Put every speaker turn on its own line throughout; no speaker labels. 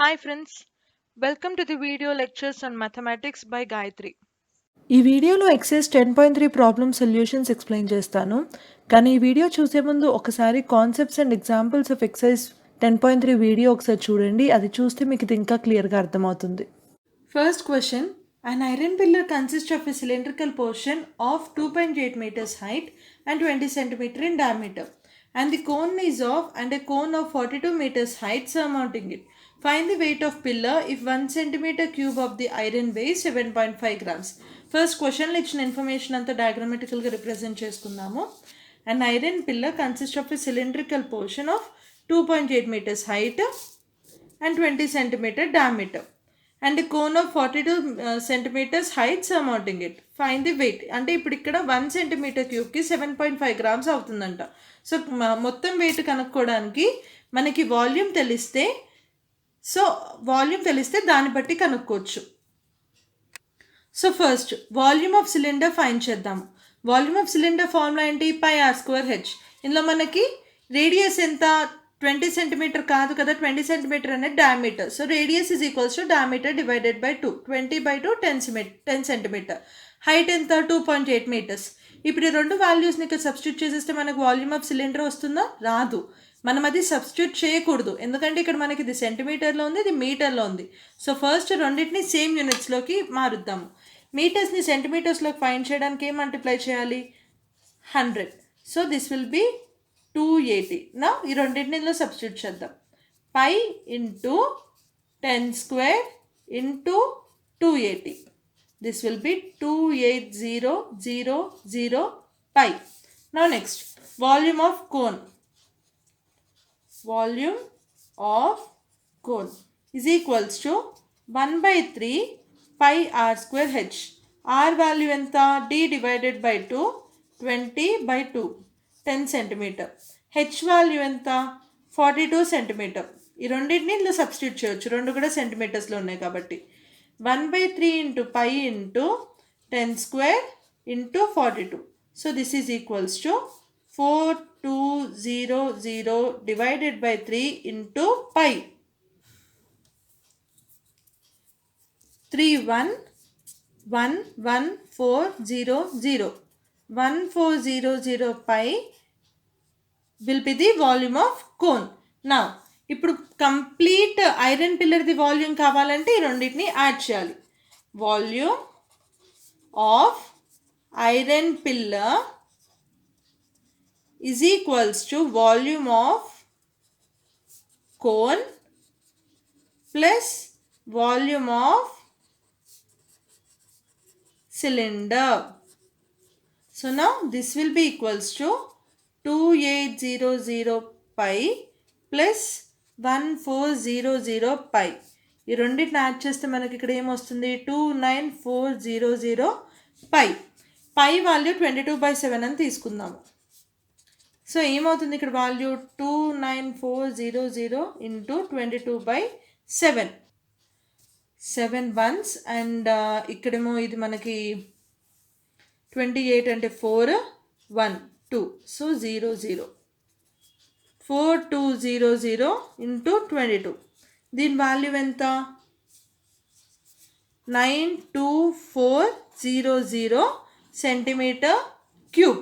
Hi friends, welcome to the video lectures on mathematics by Gayatri.
ఈ వీడియోలో excise 10.3 problem solutions explain చేస్తాను. కానీ ఈ వీడియో చూసే ముందు ఒకసారి concepts and examples of exercise 10.3 video ఒకసారి చూడండి. అది చూస్తే మీకు ఇది ఇంకా క్లియర్గా అర్థమవుతుంది. First question, an iron pillar consists of a cylindrical portion of 2.8 meters height and 20 centimeter in diameter, and the cone is of and a cone of 42 meters height surmounting it. Find the weight of pillar if 1 centimeter cube of the iron weighs 7.5 grams. First క్వశ్చన్లో ఇచ్చిన information అంతా డయాగ్రామటికల్గా represent చేసుకుందాము. And iron pillar consist of a cylindrical portion of 2.8 meters height and 20 centimeter diameter and a cone of 42 centimeters height surmounting it. Find the weight. అంటే ఇప్పుడు ఇక్కడ 1 centimeter క్యూబ్కి 7.5 grams అవుతుందంట. So మొత్తం wait కనుక్కోవడానికి మనకి volume తెలిస్తే దాన్ని బట్టి కనుక్కోవచ్చు. So first volume of cylinder find చేద్దాం. వాల్యూమ్ ఆఫ్ సిలిండర్ ఫార్ములా ఏంటి? పై ఆర్ స్క్వేర్ హెచ్. ఇందులో మనకి రేడియస్ ఎంత? 20 సెంటీమీటర్ కాదు కదా, 20 సెంటీమీటర్ అనేది diameter. So radius is equals to diameter divided by 2. 20/2 10 centimetre. Height ఎంత? 2.8 meters. ఇప్పుడు ఈ రెండు వాల్యూస్ని ఇక్కడ సబ్స్టిట్యూట్ చేసేస్తే మనకు వాల్యూమ్ ఆఫ్ సిలిండర్ వస్తుందా? రాదు. మనం అది సబ్స్టిట్యూట్ చేయకూడదు, ఎందుకంటే ఇక్కడ మనకి ఇది సెంటీమీటర్లో ఉంది, ఇది మీటర్లో ఉంది. సో ఫస్ట్ రెండింటిని సేమ్ యూనిట్స్లోకి మారుద్దాము. మీటర్స్ని సెంటీమీటర్స్లోకి ఫైండ్ చేయడానికి ఏం మల్టిప్లై చేయాలి? 100. So this will be 280. Now ఈ రెండింటిని ఇందులో సబ్స్టిట్యూట్ చేద్దాం. Pi into 10 square into 280. This will be 28000 pi. Now next, volume of cone. Volume of cone is equals to 1/3 pi r square h. R value ఎంత? d divided by 2, 20/2, 10 centimeter. h value ఎంత? 42 centimeter. ఈ రెండింటిని ఇందులో substitute చేయొచ్చు, రెండు కూడా సెంటీమీటర్స్లో ఉన్నాయి కాబట్టి. 1/3 into pi into 10 square into 42. So this is equals to 4200 divided by 3 into pi. 3111400. 1400 pi will be the volume of cone. Now ఇప్పుడు కంప్లీట్ ఐరన్ పిల్లర్ది వాల్యూమ్ కావాలంటే ఈ రెండింటిని యాడ్ చేయాలి. Volume of iron pillar is equals to volume of cone plus volume of cylinder. So now this will be equals to 2800 pi plus 1400 pi. ఈ రెండింటిని add చేస్తే మనకి ఇక్కడ ఏమొస్తుంది? 29400 pi. పై వాల్యూ 22/7 అని తీసుకుందాము. సో ఏమవుతుంది ఇక్కడ వాల్యూ? 29400 ఇంటూ 22/7. 7 ones అండ్ ఇక్కడేమో ఇది మనకి 28 అంటే 4 1 2. సో 00. 4200 ఇంటూ 22. దీని వాల్యూ ఎంత? 92400 సెంటీమీటర్ క్యూబ్.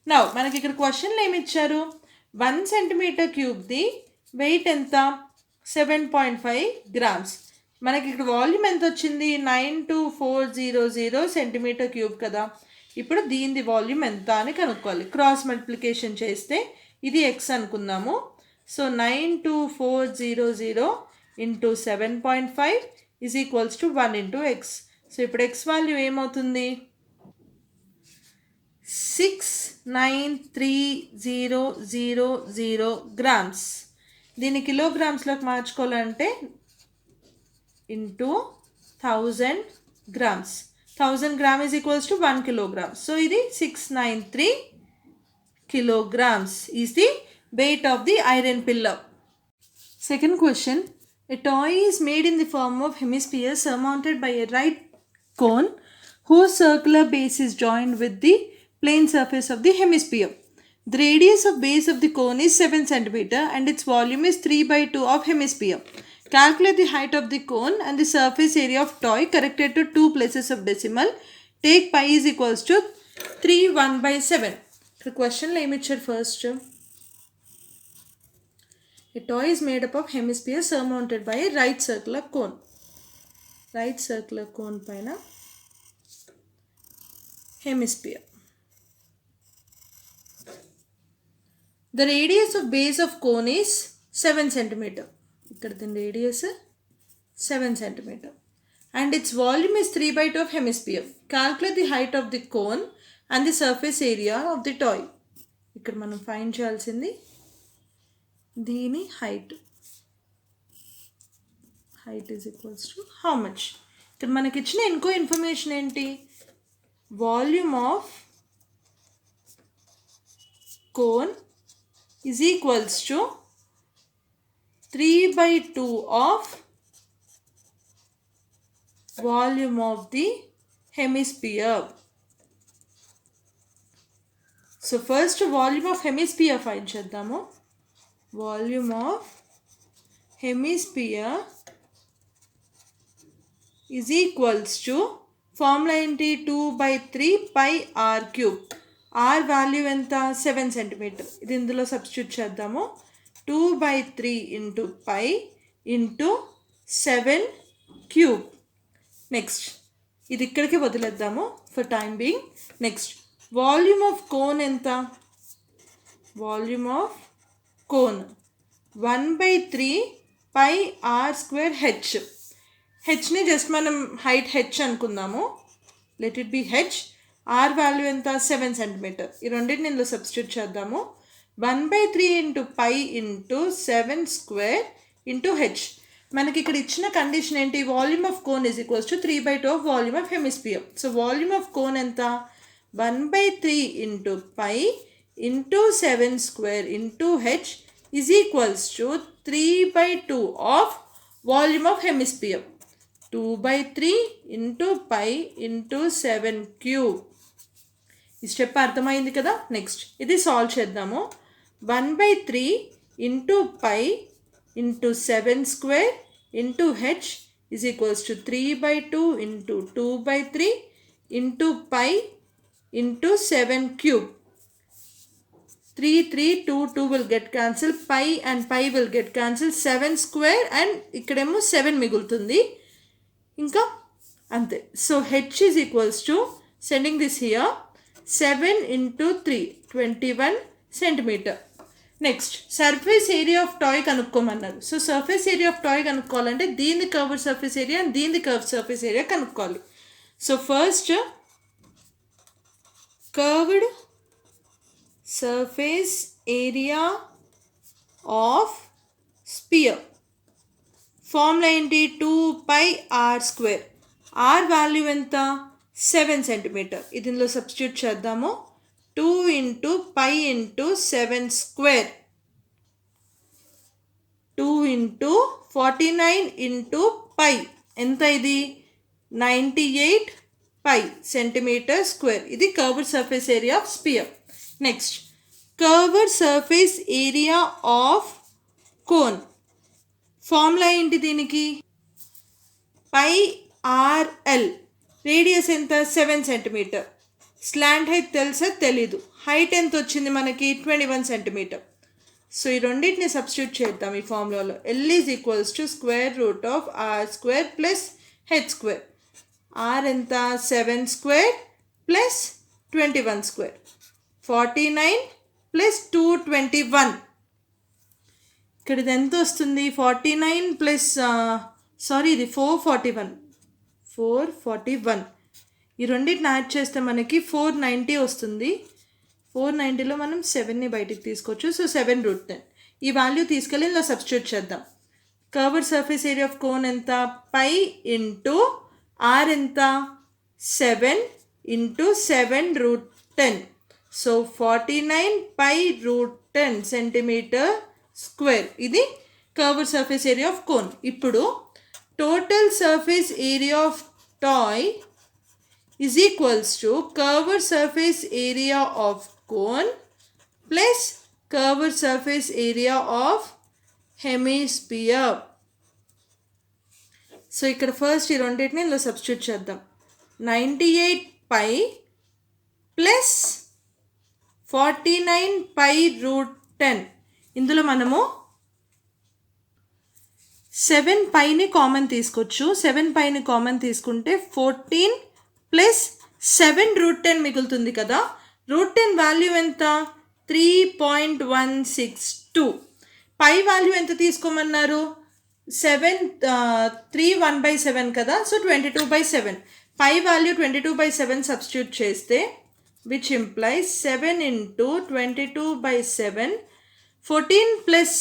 నా మనకి ఇక్కడ క్వశ్చన్లో ఏమి ఇచ్చారు? 1 సెంటీమీటర్ క్యూబ్ది వెయిట్ ఎంత? 7.5 grams. మనకి ఇక్కడ వాల్యూమ్ ఎంత వచ్చింది? 92400 సెంటీమీటర్ క్యూబ్ కదా. ఇప్పుడు దీనిది వాల్యూమ్ ఎంత అని కనుక్కోవాలి. క్రాస్ మల్టిప్లికేషన్ చేస్తే ఇది ఎక్స్ అనుకుందాము. So 92400 into 7.5 is equals to 1 into X. So ఇప్పుడు ఎక్స్ వాల్యూ ఏమవుతుంది? 69300 grams. దీన్ని కిలోగ్రామ్స్లోకి మార్చుకోవాలంటే into 1000 grams. 1000 grams is equals to 1 kilogram. So ఇది 693 kilograms is the weight of the iron pillar. Second question, a toy is made in the form of hemisphere surmounted by a right cone whose circular base is joined with the plane surface of the hemisphere. The radius of base of the cone is 7 cm and its volume is 3/2 of hemisphere. Calculate the height of the cone and the surface area of toy corrected to 2 places of decimal. Take pi is equals to 3 1 by 7. The question lo em ichcharu first. A toy is made up of hemisphere surmounted by a right circular cone. Right circular cone paina hemisphere. The radius of base of cone is 7 cm. ఇక్కడ దీని radius 7 cm. And its volume is 3 by 2 of hemisphere. Calculate the height of the cone and the surface area of the toy. ఇక్కడ మనం find చేయాల్సింది దీని height. Height is equals to how much? ఇక్కడ మనకి ఇచ్చిన ఇంకో ఇన్ఫర్మేషన్ ఏంటి? Volume of cone is equals to 3 by 2 of volume of the hemisphere. So first volume of hemisphere find చేద్దాము. Volume of hemisphere is equals to formula ఏంటి 2 by 3 pi r cube. R value ఎంత 7 cm. ఇది ఇందులో substitute చేద్దాము. 2 by 3 into pi into 7 cube. Next ఇది ఇక్కడికి వదిలేద్దాము for time being. Next volume of cone ఎంత? Volume of cone 1 by 3 pi r square h. హెచ్ని జస్ట్ మనం హైట్ హెచ్ అనుకుందాము. Let it be h. Are value ఎంత 7 cm. ఈ రెండింటిని ఇందులో సబ్స్టిట్యూట్ చేద్దాము. 1 by 3 into pi into 7 square into h. మనకి ఇక్కడ ఇచ్చిన కండిషన్ ఏంటి? Volume of cone is equals to 3 by 2 of volume of hemisphere. So volume of cone ఎంత? 1 by 3 into pi into 7 square into h is equals to 3 by 2 of volume of hemisphere. 2 by 3 into pi into 7 cube. ఈ step అర్థమైంది కదా? Next ఇది solve చేద్దాము. 1 by 3 into pi into 7 square into h is equals to 3 by 2 into 2 by 3 into pi into 7 cube. 3 3 2 2 will get cancelled. Pi and pi will get cancelled. 7 square and ఇక్కడేమో 7 మిగులుతుంది. ఇంకా అంతే. So h is equals to, sending this here, 7 into 3 21 centimeter. Next surface area of toy కనుక్కోమన్నారు. So surface area of toy కనుక్కోవాలంటే దీని curved surface area and దీని curved surface area కనుక్కోవాలి. So first curved surface area of sphere formula ఏంటి? 2 pi r square. r value ఎంత? 7 cm. ఇది ఇందులో substitute చేద్దాము. 2 into pi into 7 square. 2 into 49 into pi. ఎంత ఇది? 98 pi centimeter square. ఇది curved surface area of spear. Next curved surface area of cone formula ఏంటి దీనికి? పై ఆర్ఎల్. రేడియస్ ఎంత? 7 cm. స్లాంట్ హైట్ తెలుసా? తెలీదు. హైట్ ఎంత వచ్చింది మనకి? 21 cm. సో ఈ రెండింటిని సబ్స్టిట్యూట్ చేద్దాం ఈ ఫార్ములాలో. L is equals to square root of r square plus h square. R ఎంత? 7 square ప్లస్ 21 square. 49 ప్లస్ 221. ఇక్కడ ఇది ఎంత వస్తుంది? 49 ప్లస్ ఇది 441. 441. ఈ రెండింటిని యాడ్ చేస్తే మనకి 490 వస్తుంది. 490లో మనం 7ని బయటికి తీసుకోవచ్చు. సో 7√10. ఈ వాల్యూ తీసుకెళ్ళి ఇలా సబ్స్టిట్యూట్ చేద్దాం. Curved surface area of cone ఎంత? పై ఇంటూ ఆర్ ఎంత? 7 into 7√10. So 49 pi√10 centimeter square. ఇది curved surface area of cone. ఇప్పుడు total surface area of toy is equals to curved surface area of cone plus curved surface area of hemisphere. So ఇక్కడ first ఈ రెండింటిని ఇందులో substitute చేద్దాం. 98 pi plus 49 పై route 10. ఇందులో మనము 7 పైని common తీసుకోవచ్చు. 7 పైని common తీసుకుంటే 14 ప్లస్ 7 రూట్ 10 మిగులుతుంది కదా. రూట్ 10 వాల్యూ ఎంత? 3.162. పై వాల్యూ ఎంత తీసుకోమన్నారు? 3 1/7 కదా. సో 22/7. పై వాల్యూ 22/7 సబ్స్టిట్యూట్ చేస్తే which implies 7 into 22/7, 14 plus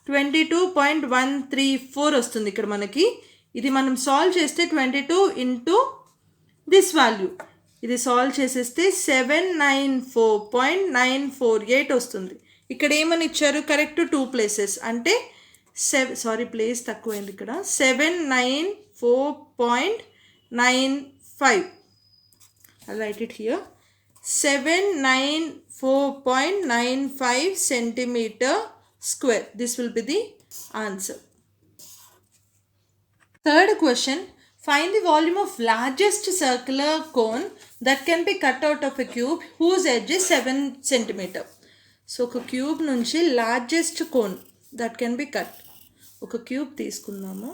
22.134 వస్తుంది ఇక్కడ మనకి. ఇది మనం సాల్వ్ చేస్తే 22 ఇంటూ దిస్ వాల్యూ, ఇది సాల్వ్ చేసేస్తే 794.948 వస్తుంది. ఇక్కడ ఏమని ఇచ్చారు? కరెక్ట్ 2 ప్లేసెస్ అంటే ప్లేస్ తక్కువైంది ఇక్కడ. 794.95. I'll write it here. 794.95 centimeter square. This will be the answer. Third question. Find the volume of largest circular cone that can be cut out of a cube whose edge is 7 centimeter. So ఒక cube నుంచి largest cone that can be cut. ఒక cube తీసుకుందాము.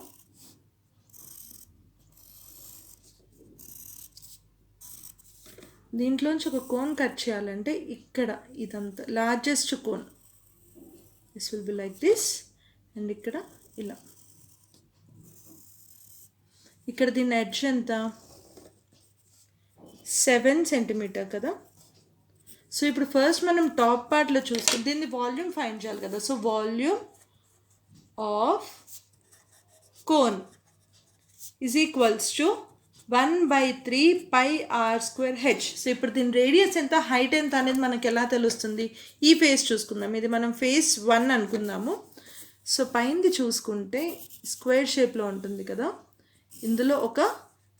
దీంట్లోంచి ఒక cone cut చేయాలంటే ఇక్కడ ఇదంతా largest cone, this will be like this. And ఇక్కడ ఇలా, ఇక్కడ దీని ఎడ్జ్ ఎంత? 7 సెంటీమీటర్ కదా. సో ఇప్పుడు ఫస్ట్ మనం టాప్ పార్ట్లో చూసుకుంటే దీన్ని వాల్యూమ్ ఫైండ్ చేయాలి కదా. So volume of cone is equals to 1/3 pi r²h. సో ఇప్పుడు దీని రేడియస్ ఎంత, హైట్ ఎంత అనేది మనకి ఎలా తెలుస్తుంది? ఈ ఫేస్ చూసుకుందాం. ఇది మనం ఫేస్ 1 అనుకుందాము. సో పైనది చూసుకుంటే స్క్వేర్ షేప్లో ఉంటుంది కదా. ఇందులో ఒక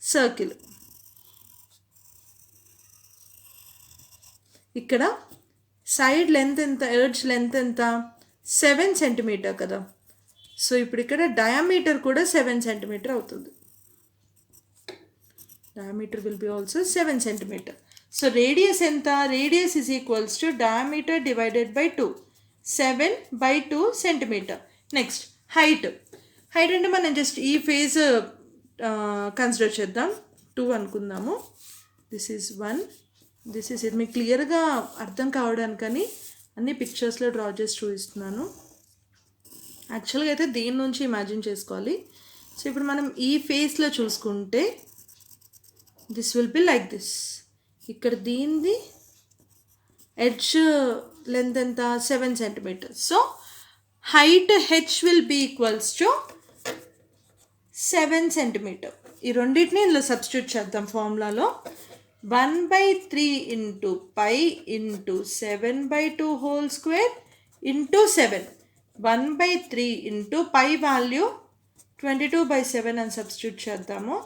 సర్కిల్, ఇక్కడ సైడ్ లెంత్ ఎంత, ఎడ్జ్ లెంత్ ఎంత? 7 సెంటీమీటర్ కదా. సో ఇప్పుడు ఇక్కడ డయామీటర్ కూడా 7 సెంటీమీటర్ అవుతుంది. Diameter will be also 7 centimeter. So radius enta? Radius is equals to diameter divided by 2. 7/2 centimeter. Next height. Height అంటే మనం జస్ట్ ఈ ఫేజ్ కన్సిడర్ చేద్దాం. 2 అనుకుందాము. దిస్ ఈజ్ 1, దిస్ ఈజ్ ఇది. మీకు క్లియర్గా అర్థం కావడానికని అన్ని పిక్చర్స్లో డ్రా చేసి చూపిస్తున్నాను. యాక్చువల్గా అయితే దీని నుంచి ఇమాజిన్ చేసుకోవాలి. సో ఇప్పుడు మనం ఈ ఫేస్లో చూసుకుంటే this will be like this. ఇక్కడ దీనిది ఎడ్జ్ లెంత్ ఎంత? 7 centimetre. So height H will be equals to 7 centimetre. ఈ రెండింటిని ఇందులో సబ్స్టిట్యూట్ చేద్దాం ఫార్ములాలో. 1/3 into pi into 7/2 whole square into 7. 1/3 into pi value 22/7 అని సబ్స్టిట్యూట్ చేద్దాము.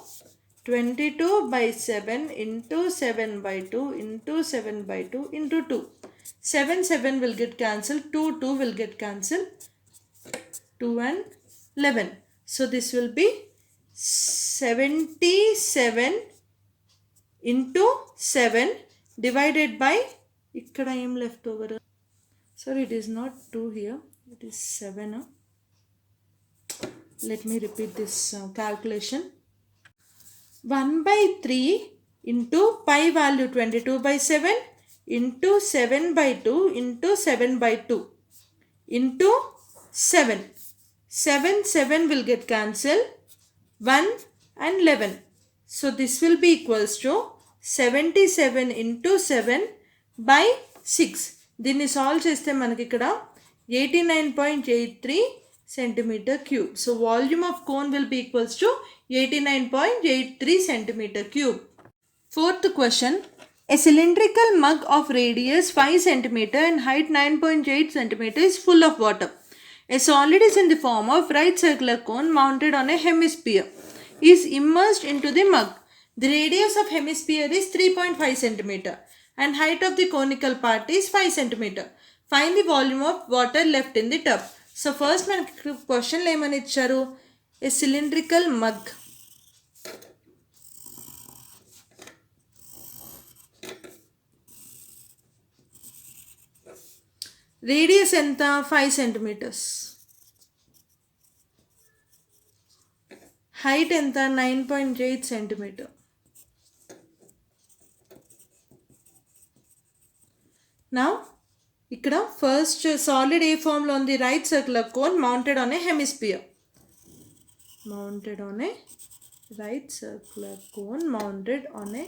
22/7 into 7/2 into 7/2 into 2. 7 will get cancelled. 2 will get cancelled. 2 and 11. So this will be 77 into 7 divided by, ikkada em left over. Sorry, it is not 2 here. It is 7. Let me repeat this calculation. 1/3 into pi value 22/7 into 7/2 into 7/2 into 7. 7 will get cancelled. 1 and 11. So this will be equals to 77 into 7 by 6. దీన్ని solve చేస్తే మనకి ఇక్కడ 89.83 centimeter cube. So volume of cone will be equals to 89.83 centimeter cube. Fourth question. A cylindrical mug of radius 5 centimeter and height 9.8 centimeter is full of water. A solid is in the form of right circular cone mounted on a hemisphere is immersed into the mug. The radius of hemisphere is 3.5 centimeter and height of the conical part is 5 centimeter. Find the volume of water left in the tub. So first మనకి క్వశ్చన్లో ఏమని ఇచ్చారు, ఏ cylindrical mug radius ఎంత 5 centimetres, height ఎంత 9.8 centimetre. నా ఇక్కడ first solid ఏ ఫామ్లో ఉంది, right circular cone mounted on a hemisphere, right circular cone mounted on a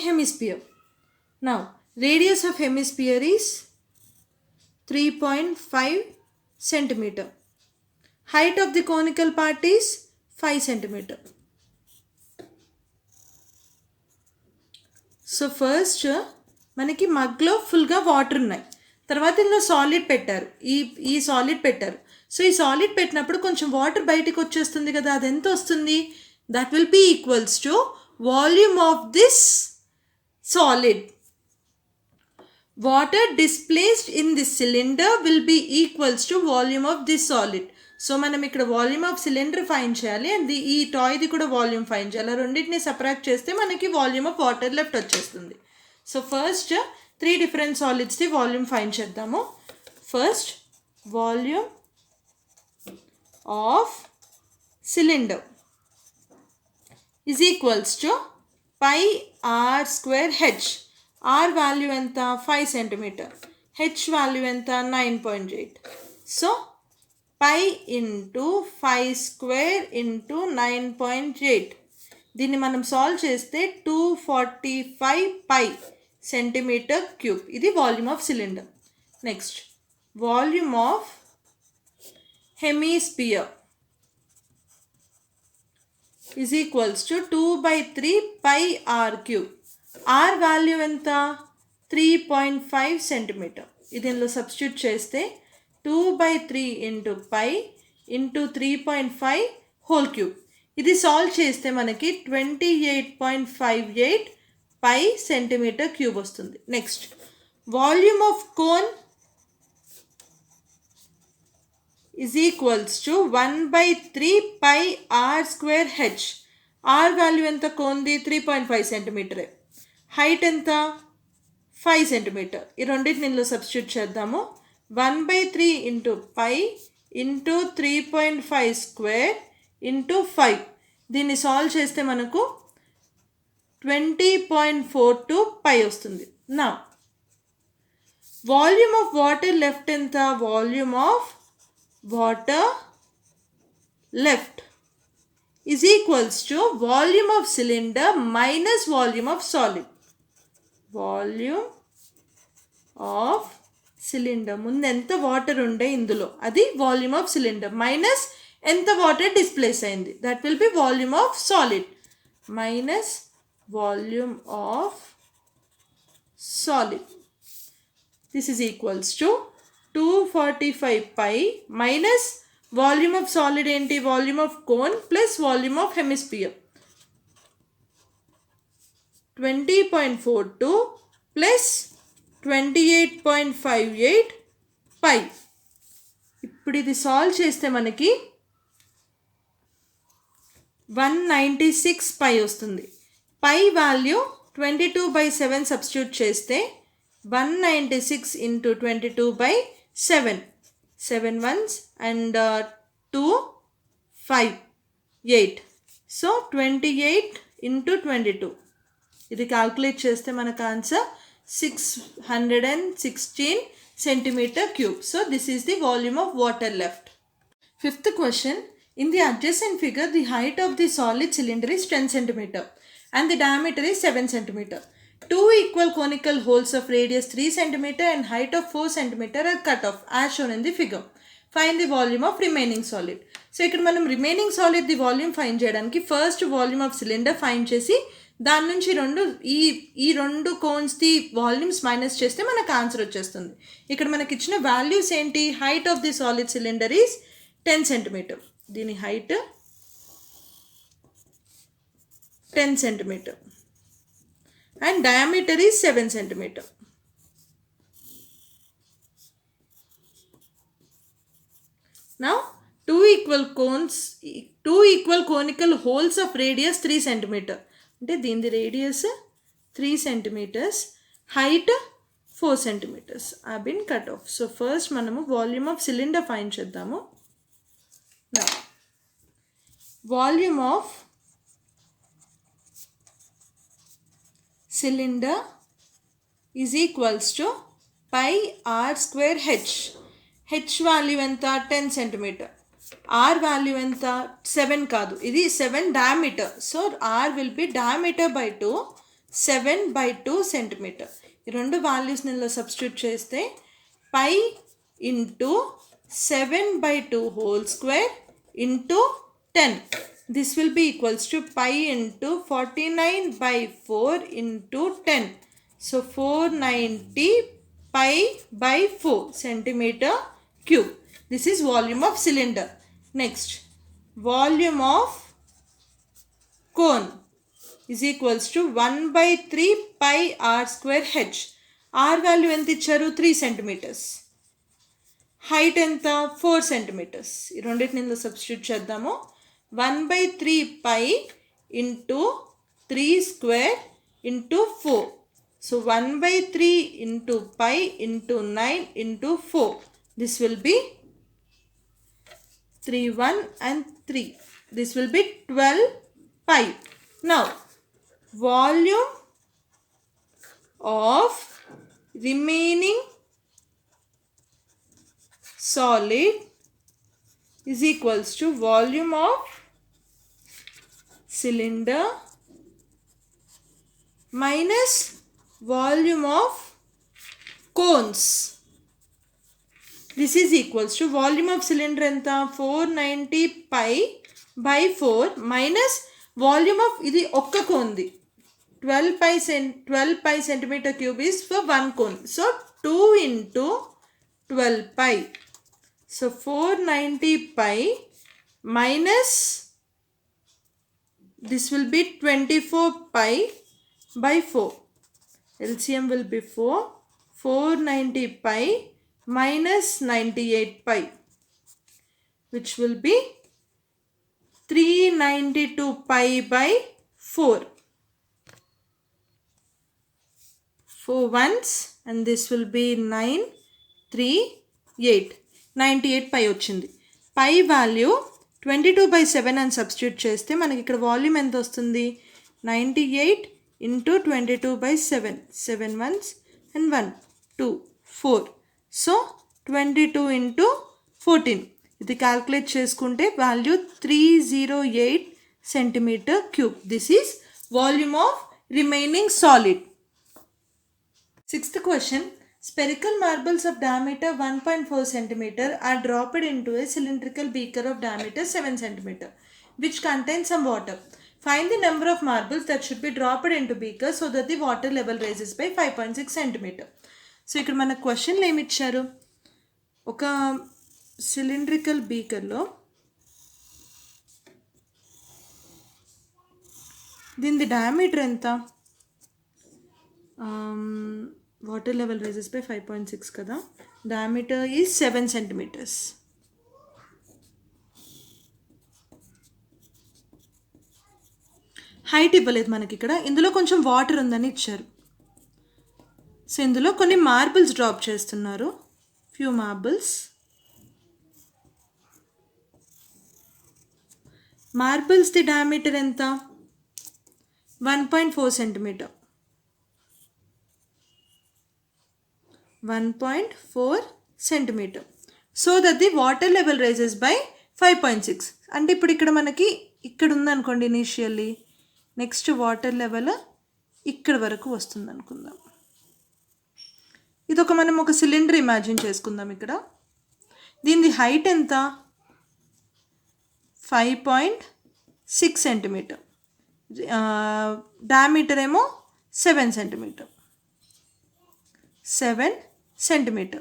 hemisphere, Now radius of hemisphere is 3.5 centimeter. Height of the conical part is 5 centimeter. So first మనకి మగ్లో ఫుల్గా water ఉన్నాయి, తర్వాత ఇందులో solid పెట్టారు, ఈ solid పెట్టారు. So ఈ solid పెట్టినప్పుడు కొంచెం వాటర్ బయటికి వచ్చేస్తుంది కదా, అది ఎంత వస్తుంది, that will be equals to volume of this solid. Water displaced in this cylinder will be equals to volume of this solid. So మనం ఇక్కడ వాల్యూమ్ ఆఫ్ సిలిండర్ ఫైండ్ చేయాలి, అండ్ ఈ టాయ్ది కూడా వాల్యూమ్ ఫైండ్ చేయాలి. రెండింటిని సపరేట్ చేస్తే మనకి volume of water left వచ్చేస్తుంది. సో ఫస్ట్ 3 డిఫరెంట్ సాలిడ్స్ది వాల్యూమ్ ఫైండ్ చేద్దాము. First volume of cylinder is equals to pi are square H. Are value ఎంత 5 సెంటీమీటర్, హెచ్ వాల్యూ ఎంత 9.8. So pi into 5 square into 9.8, దీన్ని మనం solve చేస్తే 245 pi centimetre cube. ఇది volume of cylinder. Next volume of hemisphere is equals to 2/3 pi r cube. R value ఎంత 3.5 centimetre. దీనిలో substitute చేస్తే 2/3 into pi into 3.5 whole cube. ఇది solve చేస్తే మనకి 28.58 పై సెంటీమీటర్ క్యూబ్ వస్తుంది. Next volume of cone is equals to 1/3 pi are square H. Are value ఎంత కోన్ది 3.5 సెంటీమీటరే, height ఎంత 5 సెంటీమీటర్. ఈ రెండింటిని ఇందులో సబ్స్టిట్యూట్ చేద్దాము. 1/3 into pi into 3.5 square into 5. దీన్ని సాల్వ్ చేస్తే మనకు 20.42 పై వస్తుంది. Now volume of water left ఎంత, volume of water left is equals to volume of cylinder minus volume of solid. Volume of cylinder ముందు ఎంత వాటర్ ఉండే ఇందులో, అది వాల్యూమ్ ఆఫ్ సిలిండర్ మైనస్ ఎంత వాటర్ డిస్ప్లేస్ అయింది, that will be volume of solid minus volume of solid. This is equals to 245 pi minus volume of solid ఏంటి, volume of cone plus volume of hemisphere 20.42 plus 28.58 pi. ఇప్పుడు ఇది solve చేస్తే మనకి 196 పై వస్తుంది. పై value 22/7 substitute చేస్తే 196 into 22/7, 7 ones and 2 5 8. So 28 into 22, ఇది calculate చేస్తే మనకు answer 616 centimeter cube. So this is the volume of water left. Fifth question, in the adjacent figure the height of the solid cylinder is 10 centimeter and the diameter is 7 centimeter. Two equal conical holes of radius 3 centimeter and height of 4 centimeter are cut off as shown in the figure. Find the volume of remaining solid. So ఇక్కడ మనం remaining solid ది volume find చేయడానికి first volume of cylinder find చేసి దాని నుంచి ఈ రెండు కోన్స్ది volumes minus చేస్తే మనకు ఆన్సర్ వచ్చేస్తుంది. ఇక్కడ మనకి ఇచ్చిన వాల్యూస్ ఏంటి, height of the solid cylinder is 10 centimetre, దీని height 10 centimetre and diameter is 7 centimeter. Now two equal conical holes of radius 3 centimeter. అంటే దీని radius 3 centimeters, height 4 centimeters have been cut off. So first మనము volume of cylinder find చేద్దాము. Now volume of cylinder is equals to pi r square h. H value ఎంత 10 centimeter. R value ఎంత 7 కాదు, ఇది 7 diameter. So R will be diameter by 2, 7 by 2 centimeter. ఈ రెండు values నిలో substitute చేస్తే pi into 7 by 2 whole square into 10. This will be equals to pi into 49 by 4 into 10. So 490 pi by 4 centimeter cube. This is volume of cylinder. Next, volume of cone is equals to 1 by 3 pi r square h. R value ఎంత ఇచ్చారు 3 centimeters. Height ఎంత 4 centimeters. ఈ రెండింటిని substitute చేద్దాము. 1 by 3 pi into 3 square into 4. So 1 by 3 into pi into 9 into 4. This will be 3 1 and 3. This will be 12 pi. Now volume of remaining solid is equals to volume of cylinder minus volume of cones. This is equals to volume of cylinder enta 490 pi by 4 minus volume of ఇది ఒక్క కోన్ది 12 pi centimeter cube is for one cone. So 2 into 12 pi. So 490 pi minus this will be 24 pi by 4. LCM will be 4. 490 pi minus 98 pi, which will be 392 pi by 4. 4 ones and this will be 9, 3, 8. 98 pi వచ్చింది. Pi value 22 by 7 అని substitute చేస్తే మనకి ఇక్కడ volume ఎంత వస్తుంది 98 into 22 by 7. 7 ones and 1, 2, 4. So 22 into 14. ఇది calculate చేసుకుంటే value 308 centimeter cube. This is volume of remaining solid. Sixth question. Spherical marbles of diameter 1.4 centimeter are dropped into a cylindrical beaker of diameter 7 centimeter, which contains some water. Find the number of marbles that should be dropped into beaker so that the water level rises by 5.6 centimeter. So ఇక్కడ మన క్వశ్చన్లు ఏమి ఇచ్చారు, ఒక cylindrical బీకర్లో దీని diameter ఎంత, water level rises by 5.6 కదా, diameter is 7 centimeters. Height ఇవ్వలేదు మనకి ఇక్కడ, ఇందులో కొంచెం వాటర్ ఉందని ఇచ్చారు. సో ఇందులో కొన్ని మార్బుల్స్ డ్రాప్ చేస్తున్నారు, ఫ్యూ మార్బుల్స్. మార్బుల్స్ది డయామీటర్ ఎంత 1.4 centimeter. 1.4 centimeter. So that the water level rises by 5.6. అంటే ఇప్పుడు ఇక్కడ మనకి ఇక్కడ ఉందనుకోండి ఇనీషియల్లీ, నెక్స్ట్ వాటర్ లెవెల్ ఇక్కడ వరకు వస్తుంది అనుకుందాం. ఇది మనం ఒక సిలిండర్ ఇమాజిన్ చేసుకుందాం. ఇక్కడ దీని హైట్ ఎంత 5.6 centimeter, డయామీటర్ ఏమో 7 centimeter. 7 centimeter.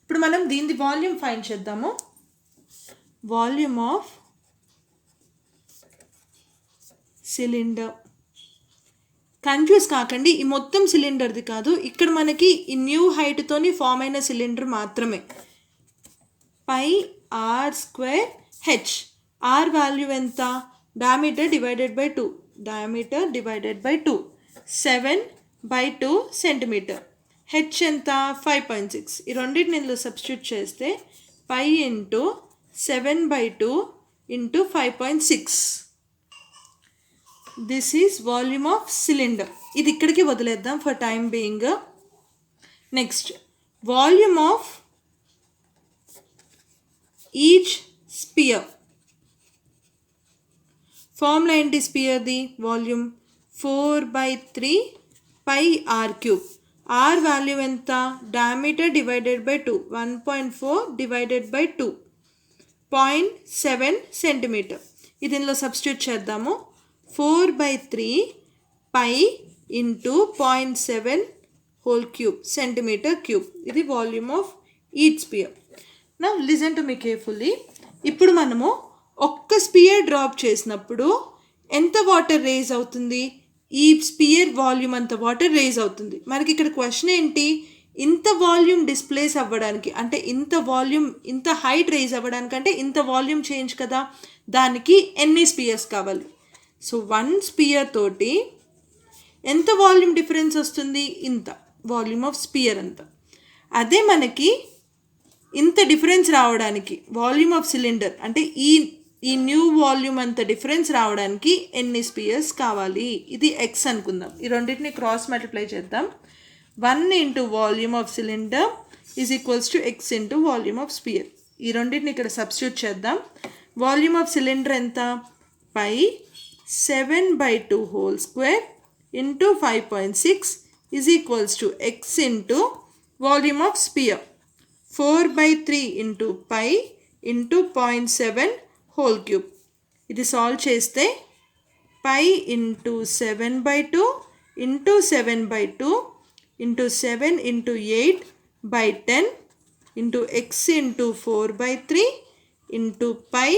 ఇప్పుడు మనం దీని వాల్యూమ్ ఫైండ్ చేద్దాము. వాల్యూమ్ ఆఫ్ సిలిండర్ కన్ఫ్యూజ్ కాకండి, ఈ మొత్తం సిలిండర్ది కాదు, ఇక్కడ మనకి ఈ న్యూ హైట్తోని ఫామ్ అయిన సిలిండర్ మాత్రమే. Pi are square H. Are value ఎంత? Diameter divided by 2, diameter divided by 2, 7/2 centimetre. H ఎంత? 5.6. ఈ రెండింటిని ఇందులో సబ్స్టిట్యూట్ చేస్తే pi into 7/2 into 5.6. This is volume of cylinder. ఇది ఇక్కడికి వదిలేద్దాం for time being. Next, volume of each spear. Formula ఏంటి స్పియర్ది? Volume 4/3 pi r cube. R value ఎంత? Diameter divided by 2, 1.4 divided by 2, 0.7 centimetre. ఇది ఇందులో సబ్స్టిట్యూట్ చేద్దాము. 4/3 pi into 0.7 whole cube centimetre cube. ఇది వాల్యూమ్ ఆఫ్ ఈచ్ స్పియర్. నా listen to me carefully. ఇప్పుడు మనము ఒక్క స్పియర్ డ్రాప్ చేసినప్పుడు ఎంత వాటర్ రేజ్ అవుతుంది? ఈ స్పియర్ వాల్యూమ్ అంత వాటర్ రేజ్ అవుతుంది. మనకి ఇక్కడ క్వశ్చన్ ఏంటి? ఇంత వాల్యూమ్ డిస్ప్లేస్ అవ్వడానికి, అంటే ఇంత వాల్యూమ్, ఇంత హైట్ రేజ్ అవ్వడానికి, అంటే ఇంత వాల్యూమ్ చేంజ్ కదా, దానికి ఎన్ని స్పియర్స్ కావాలి? సో 1 స్పియర్ తోటి ఎంత వాల్యూమ్ డిఫరెన్స్ వస్తుంది? ఇంత వాల్యూమ్ ఆఫ్ స్పియర్ అంత. అదే మనకి ఇంత డిఫరెన్స్ రావడానికి వాల్యూమ్ ఆఫ్ సిలిండర్, అంటే ఈ న్యూ వాల్యూమ్ అంత డిఫరెన్స్ రావడానికి ఎన్ని స్పియర్స్ కావాలి? ఇది ఎక్స్ అనుకుందాం. ఈ రెండింటిని క్రాస్ మల్టిప్లై చేద్దాం. 1 into volume of cylinder is equals to X into volume of sphere. ఈ రెండింటిని ఇక్కడ సబ్స్టిట్యూట్ చేద్దాం. వాల్యూమ్ ఆఫ్ సిలిండర్ ఎంత? Pi 7/2 whole square into 5.6 is equals to X into volume of sphere. 4/3 into pi into 0.7 whole cube. ఇది solve చేస్తే pi into 7/2 into 7/2 into 7 into 8/10 into X into 4/3 into pi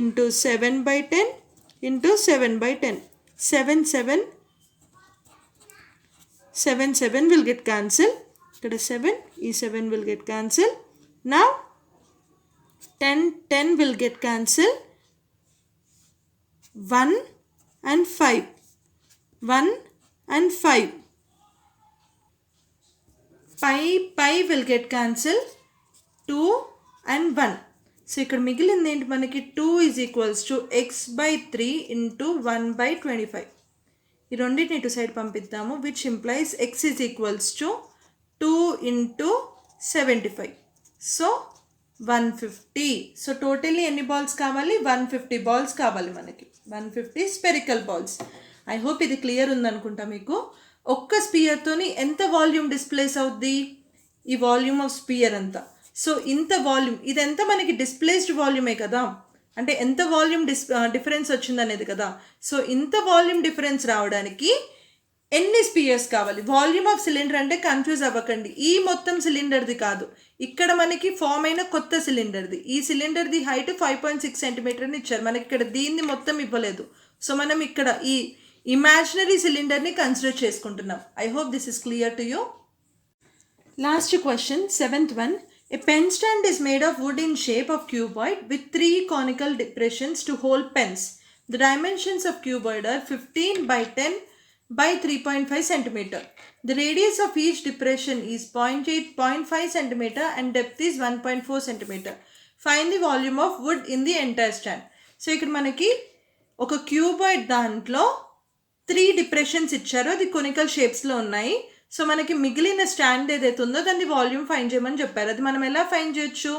into 7/10 into 7/10. 7 will get cancelled. ఇక్కడ 7, ఈ 7 will get cancelled. Now 10 will get cancelled. 1 and 5. 1 and 5. Pi will get cancelled. 2 and 1. So ఇక్కడ మిగిలింది ఏంటి మనకి? 2 is equals to x/3 into 1/25. ఈ రెండింటిని ఇటు side పంపిద్దాము, which implies x is equals to 2 into 75. So 150. So totally ఎన్ని balls కావాలి? 150 బాల్స్ కావాలి మనకి. 150 స్పెరికల్ బాల్స్. ఐ హోప్ ఇది క్లియర్ ఉందనుకుంటా మీకు. ఒక్క స్పియర్తోని ఎంత వాల్యూమ్ డిస్ప్లేస్ అవుద్ది? ఈ వాల్యూమ్ ఆఫ్ స్పియర్ అంతా. సో ఇంత వాల్యూమ్, ఇదంతా మనకి డిస్ప్లేస్డ్ వాల్యూమే కదా, అంటే ఎంత వాల్యూమ్ డిఫరెన్స్ వచ్చిందనేది కదా. సో ఇంత వాల్యూమ్ డిఫరెన్స్ రావడానికి ఎన్ని స్పియర్స్ కావాలి? వాల్యూమ్ ఆఫ్ సిలిండర్ అంటే కన్ఫ్యూజ్ అవ్వకండి, ఈ మొత్తం సిలిండర్ది కాదు, ఇక్కడ మనకి ఫామ్ అయిన కొత్త సిలిండర్ది. ఈ సిలిండర్ది హైట్ 5.6 సెంటీమీటర్ని ఇచ్చారు మనకి, ఇక్కడ దీన్ని మొత్తం ఇవ్వలేదు. సో మనం ఇక్కడ ఈ ఇమాజినరీ సిలిండర్ని కన్సిడర్ చేసుకుంటున్నాం. I hope this is clear to you. Last question, 7th one. A pen stand is made of wood in shape of cuboid with 3 conical depressions to hold pens. The dimensions of cuboid are 15/10 by 3.5 centimeter. The radius of each depression is 0.5 centimeter and depth is 1.4 centimeter. Find the volume of wood in the entire stand. So ఇక్కడ మనకి ఒక cuboid దాంట్లో 3 depressions ఇచ్చారు, అది conical షేప్స్లో ఉన్నాయి. So మనకి మిగిలిన stand ఏదైతే ఉందో దాన్ని వాల్యూమ్ ఫైండ్ చేయమని చెప్పారు. అది మనం ఎలా ఫైండ్ చేయొచ్చు?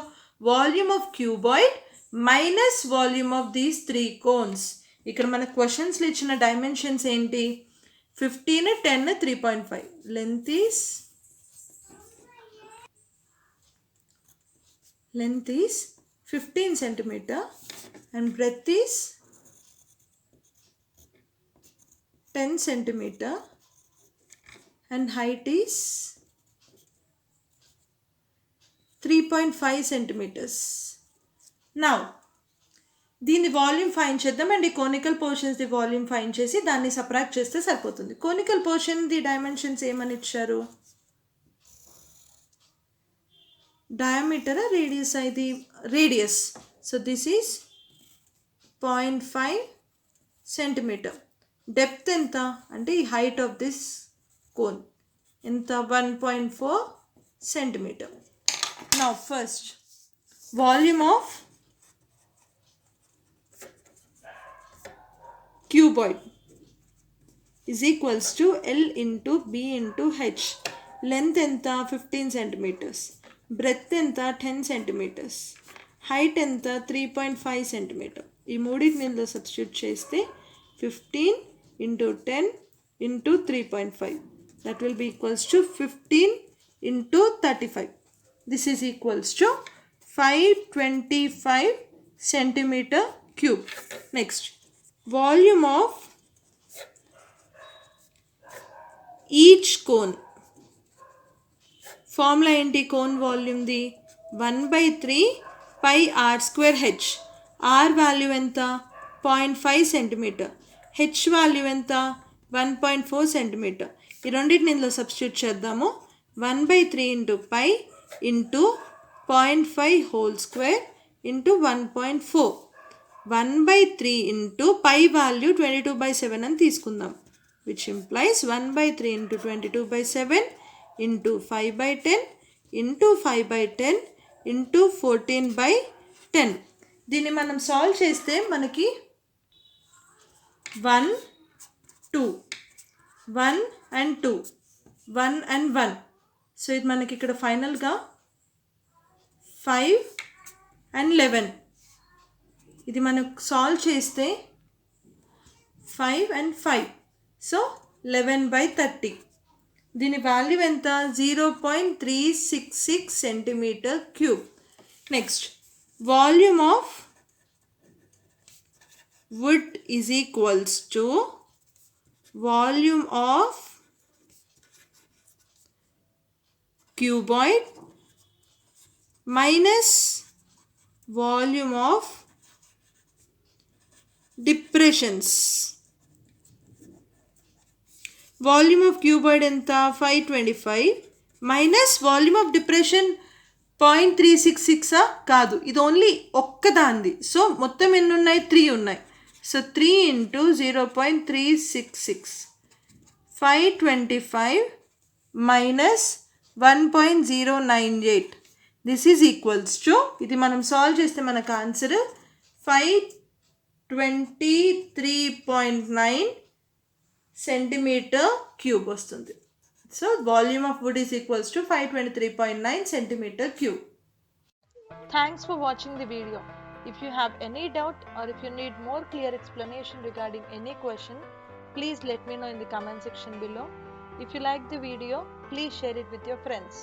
Volume of cuboid minus volume of these 3 cones. ఇక్కడ మన క్వశ్చన్స్లో ఇచ్చిన డైమెన్షన్స్ ఏంటి? 15, 10, 3.5. Length is 15 centimeter and breadth is 10 centimeter and height is 3.5 centimeters. Now దీని వాల్యూమ్ ఫైండ్ చేద్దాం అండ్ ఈ conical portions the volume find చేసి దాన్ని సబ్ట్రాక్ట్ చేస్తే సరిపోతుంది. కోనికల్ పోర్షన్ ది డైమెన్షన్స్ ఏమని ఇచ్చారు? డయామీటర్ రేడియస్ ఇది radius. So this is 0.5 centimetre. Depth ఎంత అంటే ఈ హైట్ ఆఫ్ దిస్ కోన్ ఎంత 1.4 centimetre. Now first volume of cuboid is equals to L into B into H. Length enta 15 centimeters, breadth enta 10 centimeters, height enta 3.5 centimeter. ఈ మూడింటిని ఇందులో substitute చేస్తే 15 into 10 into 3.5 that will be equals to 15 into 35. This is equals to 525 centimeter cube. Next, volume of each cone. Formula ఏంటి cone volume the? 1/3 pi r square h. r value ఎంత? 0.5 centimetre. h value ఎంత? 1.4 centimetre. ఈ రెండింటిని ఇందులో substitute చేద్దాము. 1/3 into pi into 0.5 whole square into 1.4. 1/3 into pi value 22/7 అని తీసుకుందాం, which implies 1/3 into 22/7 into 5/10 into 5/10 into 14/10. దీన్ని మనం సాల్వ్ చేస్తే మనకి 1 2 1 and 2 1 and 1. సో ఇది మనకి ఇక్కడ ఫైనల్గా 5 and 11. ఇది మనం సాల్వ్ చేస్తే 5 and 5. సో 11/30. దీని వాల్యూ ఎంత? 0.366 centimetre cube. Next, volume of wood is equals to volume of cuboid minus volume of depressions. Volume of cuboid ఎంత? 525 minus volume of depression 0.366 కాదు, ఇది ఓన్లీ ఒక్కదాంది. సో మొత్తం ఎన్ని ఉన్నాయి? 3 ఉన్నాయి. So 3 into 0.366, 525 minus 1.098. This is equals to, ఇది మనం solve చేస్తే మనకు ఆన్సర్ 523.9 సెంటీమీటర్ క్యూబ్ వస్తుంది. So volume of wood is equals to 523.9 centimetre cube.
Thanks for watching the video. If you have any doubt or if you need more clear explanation regarding any question, please let me know in the comment section below. If you like the video, please share it with your friends.